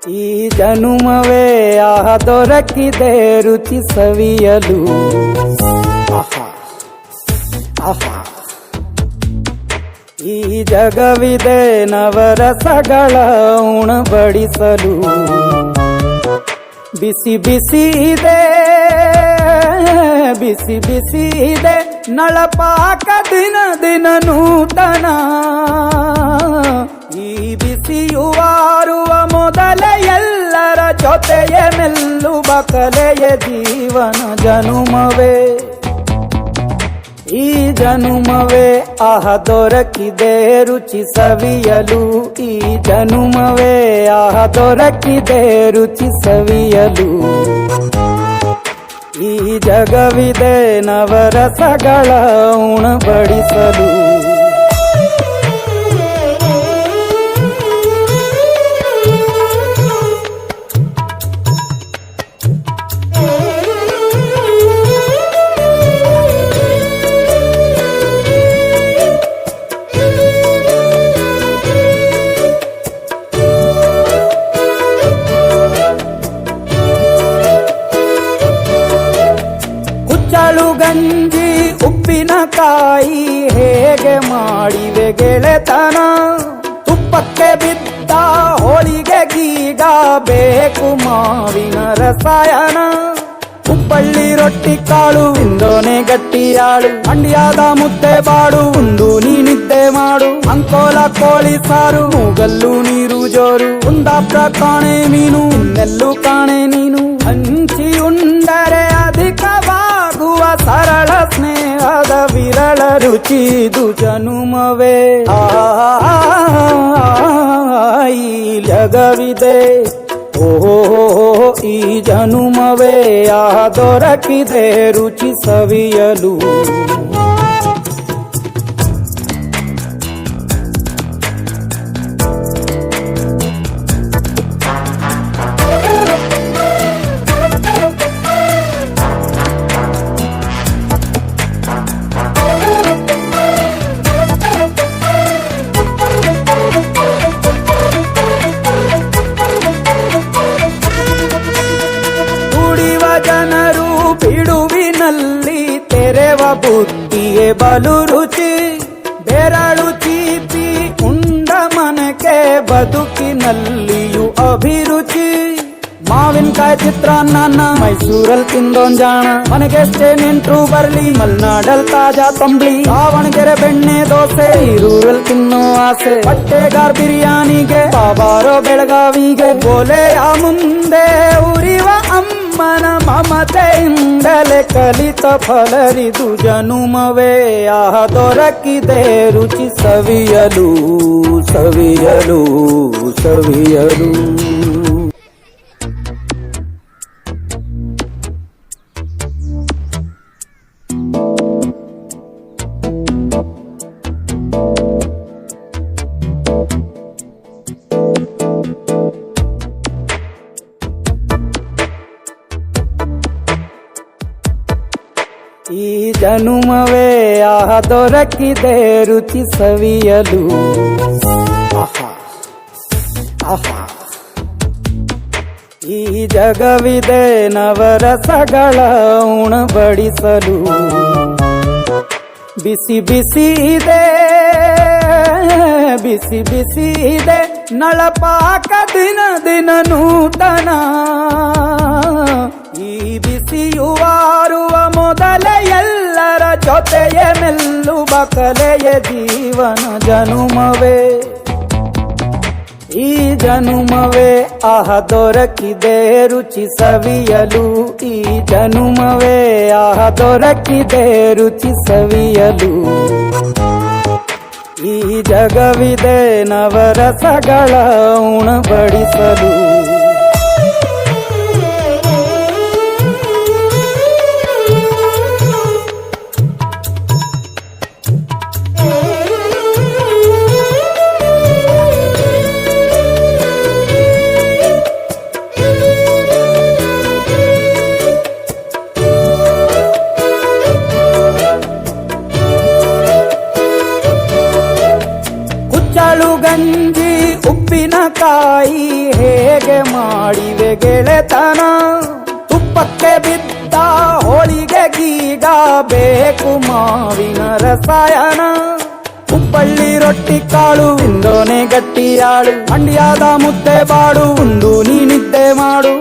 ಈ ಜನುಮವೇ ದೊರಕಿದೆ ರುಚಿ ಸವಿಯಲು. ಆಹಾ ಆಹಾ, ಈ ಜಗವಿದೆ ನವರಸಗಳ ಉಣಬಡಿಸಲು. ಬಿಸಿ ಬಿಸಿ ಇದೆ, ಬಿಸಿ ಬಿಸಿ ಇದೆ ನಳಪಾಕ ದಿನ ದಿನ ನೂತನ. ಈ ಬಿಸಿಯುವಾರುವ ಮೊದಲೇ ಎಲ್ಲರ ಜೊತೆಯೇ ಮೆಲ್ಲುವ ಕಲೆಯ ಜೀವನ ಜನುಮವೇ. ಈ ಜನುಮವೇ ದೊರಕಿದೆ ರುಚಿ ಸವಿಯಲು. ಈ ಜನುಮವೇ ದೊರಕಿದೆ ರುಚಿ ಸವಿಯಲು. ಈ ಜಗವಿದೆ ನವರಸಗಳ ಉಣಬಡಿಸಲು. ಗಂಜಿ ಉಪ್ಪಿನಕಾಯಿ ಹೇಗೆ ಮಾಡಿವೆ ಗೆಳೆತನ. ತುಪ್ಪಕ್ಕೆ ಬಿದ್ದ ಹೋಳಿಗೆ ಗೀಗ ಬೇಕು ಮಾವಿನ ರಸಾಯನ. ಹುಬ್ಬಳ್ಳಿ ರೊಟ್ಟಿ ಕಾಳು ಇಂದೋನೆ ಗಟ್ಟಿಯಾಳು. ಮಂಡ್ಯದ ಮುದ್ದೆ ಬಾಡು ಉಂಡು ನೀನಿದ್ದೆ ಮಾಡು. ಅಂಕೋಲ ಕೋಳಿ ಸಾರು ಮೂಗಲ್ಲು ನೀರು ಜೋರು. ಕುಂದಾಪುರ ಕಾಣೆ ಮೀನು ಇನ್ನೆಲ್ಲೂ ಕಾಣೆ ನೀನು. ಹಂಚಿ ಉಂಡರೆ ಅಧಿಕವಾಗುವ ಸರಳ ಸ್ನೇಹದ ವಿರಳ ರುಚಿದು ಜನುಮವೇ. ಈ ಜಗವಿದೆ ಓಹೋ ಈ ಜನುಮವೇ ದೊರಕಿದೆ ರುಚಿ ಸವಿಯಲು. ಜನರು ಬಿಡುವಿನಲ್ಲಿ ತೆರೆವ ಬುತ್ತಿಯೇ ಬಲು ರುಚಿ. ಬೆರಳು ಚೀಪಿ ಉಂಡ ಮನಕ್ಕೆ ಬದುಕಿನಲ್ಲಿಯೂ ಅಭಿರುಚಿ. ಮಾವಿನಕಾಯಿ ಚಿತ್ರಾನ್ನ ಮೈಸೂರಲ್ಲಿ ತಿಂದೋನ್ ಜಾಣ. ಮನೆಗೆಷ್ಟೇ ನೆಂಟ್ರು ಬರ್ಲಿ ಮಲ್ನಾಡಲ್ ತಾಜಾ ತಂಬ್ಳಿ. ದಾವಣಗೆರೆ ಬೆಣ್ಣೆ ದೋಸೆ ಈರೂರಲ್ಲಿ ತಿನ್ನೋ ಆಸೆ. ಬಟ್ಟೆಗಾರ್ ಬಿರಿಯಾನಿಗೆ ಬಾಬಾರೋ ಬೆಳಗಾವಿಗೆ. ಗೋಲೆಯ ಮುಂದೆ ಉರಿವ ಅಮ್ಮನ ಮಮತೆಯಿಂದಲೇ ಕಲಿತ ಫಲರಿದು ಜನುಮವೇ ದೊರಕಿದೆ ರುಚಿ ಸವಿಯಲು ಸವಿಯಲು ಸವಿಯಲು. ಈ ಜನುಮವೇ ದೊರಕಿದೆ ರುಚಿ ಸವಿಯಲು. ಆಹಾ ಆಹಾ, ಈ ಜಗವಿದೆ ನವರಸಗಳ ಉಣಬಡಿಸಲು. ಬಿಸಿ ಬಿಸಿ ಇದೆ, ಬಿಸಿ ಬಿಸಿ ಇದೆ ನಳಪಾಕ ದಿನ ದಿನ ನೂತನ. ಈ ಬಿಸಿಯುವಾರುವ ಮೊದಲೇ ಎಲ್ಲರ ಜೊತೆಯೇ ಮೆಲ್ಲುವ ಕಲೆಯ ಜೀವನ ಜನುಮವೇ. ಈ ಜನುಮವೇ ದೊರಕಿದೆ ರುಚಿ ಸವಿಯಲು. ಈ ಜನುಮವೇ ದೊರಕಿದೆ ರುಚಿ ಸವಿಯಲು. ಈ ಜಗವಿದೆ ನವರಸಗಳ ಉಣಬಡಿಸಲು. ಗಂಜಿ ಉಪ್ಪಿನಕಾಯಿ ಹೇಗೆ ಮಾಡಿವೆ ಗೆಳೆತನ ತುಪ್ಪಕ್ಕೆ ಬಿದ್ದ ಹೋಳಿಗೆಗೀಗ ಬೇಕು ಮಾವಿನ ರಸಾಯನ ಹುಬ್ಬಳ್ಳಿ ರೊಟ್ಟಿ ಕಾಳು ಇಂದೋನೆ ಗಟ್ಟಿಯಾಳು ಮಂಡ್ಯದ ಮುದ್ದೆ ಬಾಡು ಉಂಡು ನೀನಿದ್ದೆ ಮಾಡು